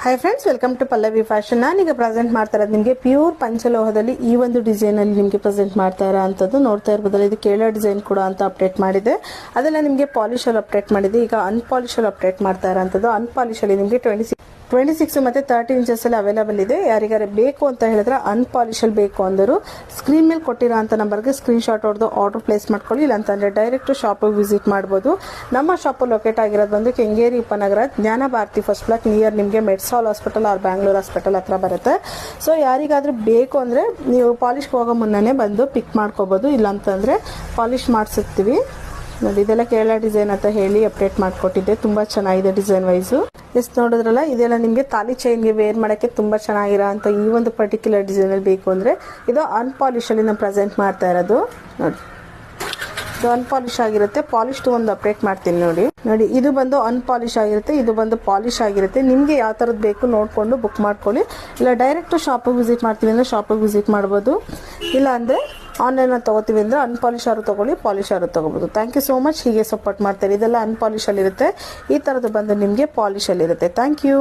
Hi friends, welcome to Pallavi fashion. ನಾನೀಗ present ಮಾಡ್ತಾ ಇರೋದು ನಿಮಗೆ ಪ್ಯೂರ್ ಪಂಚಲೋಹದಲ್ಲಿ ಈ ಒಂದು ಡಿಸೈನ್ ಅಲ್ಲಿ ನಿಮಗೆ ಪ್ರೆಸೆಂಟ್ ಮಾಡ್ತಾ ಇರೋ ಅಂಥದ್ದು ನೋಡ್ತಾ ಇರ್ಬೋದಲ್ಲ. ಇದು ಕೇಳೋ ಡಿಸೈನ್ ಕೂಡ ಅಂತ ಅಪ್ಡೇಟ್ ಮಾಡಿದೆ. ಅದೆಲ್ಲ ನಿಮಗೆ ಪಾಲಿಶ್ ಅಲ್ಲಿ ಅಪ್ಡೇಟ್ ಮಾಡಿದೆ. ಈಗ ಅನ್ಪಾಲಿಶ್ ಅಲ್ಲಿ ಅಪ್ಡೇಟ್ ಮಾಡ್ತಾ ಇರೋ ಅಂಥದ್ದು. ಅನ್ಪಾಲಿಶ್ ಅಲ್ಲಿ ನಿಮಗೆ 26 ಮತ್ತೆ 30 ಇಂಚಸ್ ಅಲ್ಲಿ ಅವೈಲೇಬಲ್ ಇದೆ. ಯಾರಿಗಾರೆ ಬೇಕು ಅಂತ ಹೇಳಿದ್ರೆ ಅನ್ಪಾಲಿಶ್ ಅಲ್ಲಿ ಬೇಕು ಅಂದರು ಸ್ಕ್ರೀನ್ ಮೇಲೆ ಕೊಟ್ಟಿರೋ ಅಂತ ನಂಬರ್ಗೆ ಸ್ಕ್ರೀನ್ ಶಾಟ್ ಹೊಡೆದು ಆರ್ಡರ್ ಪ್ಲೇಸ್ ಮಾಡ್ಕೊಳ್ಳಿ. ಇಲ್ಲ ಅಂತಂದ್ರೆ ಡೈರೆಕ್ಟ್ ಶಾಪ್ ವಿಸಿಟ್ ಮಾಡಬಹುದು. ನಮ್ಮ ಶಾಪ್ ಲೊಕೇಟ್ ಆಗಿರೋದು ಬಂದು ಕೆಂಗೇರಿ ಉಪನಗರ, ಜ್ಞಾನ ಭಾರತಿ ಫಸ್ಟ್ ಬ್ಲಾಕ್ ನಿಯರ್ ನಿಮಗೆ ಮೆಡ್ಸಾಲ್ ಹಾಸ್ಪಿಟಲ್ ಆರ್ ಬ್ಯಾಂಗ್ಳೂರ್ ಹಾಸ್ಪಿಟಲ್ ಹತ್ರ ಬರುತ್ತೆ. ಸೊ ಯಾರಿಗಾದ್ರೂ ಬೇಕು ಅಂದ್ರೆ ನೀವು ಪಾಲಿಶ್ ಹೋಗೋ ಮುನ್ನನೇ ಬಂದು ಪಿಕ್ ಮಾಡ್ಕೋಬಹುದು. ಇಲ್ಲ ಅಂತಂದ್ರೆ ಪಾಲಿಶ್ ಮಾಡಿಸುತ್ತೀವಿ ನೋಡಿ. ಇದೆಲ್ಲ ಕೇರಳ ಡಿಸೈನ್ ಅಂತ ಹೇಳಿ ಅಪ್ಡೇಟ್ ಮಾಡಿಕೊಟ್ಟಿದ್ದೆ. ತುಂಬಾ ಚೆನ್ನಾಗಿದೆ ಡಿಸೈನ್ ವೈಸು. ಎಷ್ಟು ನೋಡಿದ್ರಲ್ಲ, ಇದೆಲ್ಲ ನಿಮಗೆ ತಾಲಿ ಚೈನ್ಗೆ ವೇರ್ ಮಾಡೋಕ್ಕೆ ತುಂಬ ಚೆನ್ನಾಗಿರೋ ಅಂತ ಈ ಒಂದು ಪರ್ಟಿಕ್ಯುಲರ್ ಡಿಸೈನಲ್ಲಿ ಬೇಕು ಅಂದರೆ ಇದು ಅನ್ಪಾಲಿಶ್ ಅಲ್ಲಿ ನಾನು ಪ್ರೆಸೆಂಟ್ ಮಾಡ್ತಾ ಇರೋದು ನೋಡಿ. ಇದು ಅನ್ಪಾಲಿಶ್ ಆಗಿರುತ್ತೆ. ಪಾಲಿಶ್ದು ಒಂದು ಅಪ್ಡೇಟ್ ಮಾಡ್ತೀನಿ ನೋಡಿ. ಇದು ಬಂದು ಅನ್ಪಾಲಿಶ್ ಆಗಿರುತ್ತೆ, ಇದು ಬಂದು ಪಾಲಿಶ್ ಆಗಿರುತ್ತೆ. ನಿಮಗೆ ಯಾವ ಥರದ್ದು ಬೇಕು ನೋಡಿಕೊಂಡು ಬುಕ್ ಮಾಡ್ಕೊಳ್ಳಿ. ಇಲ್ಲ ಡೈರೆಕ್ಟ್ ಶಾಪಿಗೆ ವಿಸಿಟ್ ಮಾಡ್ತೀವಿ ಅಂದರೆ ಶಾಪಿಗೆ ವಿಸಿಟ್ ಮಾಡ್ಬೋದು. ಇಲ್ಲ ಅಂದರೆ ಆನ್ಲೈನಲ್ಲಿ ತೊಗೋತೀವಿ ಅಂದರೆ ಅನ್ಪಾಲಿಶ್ ಆರು ತೊಗೊಳ್ಳಿ, ಪಾಲಿಶ್ ಆರು ತೊಗೋಬೋದು. Thank you so much. ಹೀಗೆ ಸಪೋರ್ಟ್ ಮಾಡ್ತಾರೆ. ಇದೆಲ್ಲ ಅನ್ಪಾಲಿಶ್ ಅಲ್ಲಿರುತ್ತೆ. ಈ ಥರದ್ದು ಬಂದು ನಿಮಗೆ ಪಾಲಿಶ್ ಅಲ್ಲಿರುತ್ತೆ. Thank you.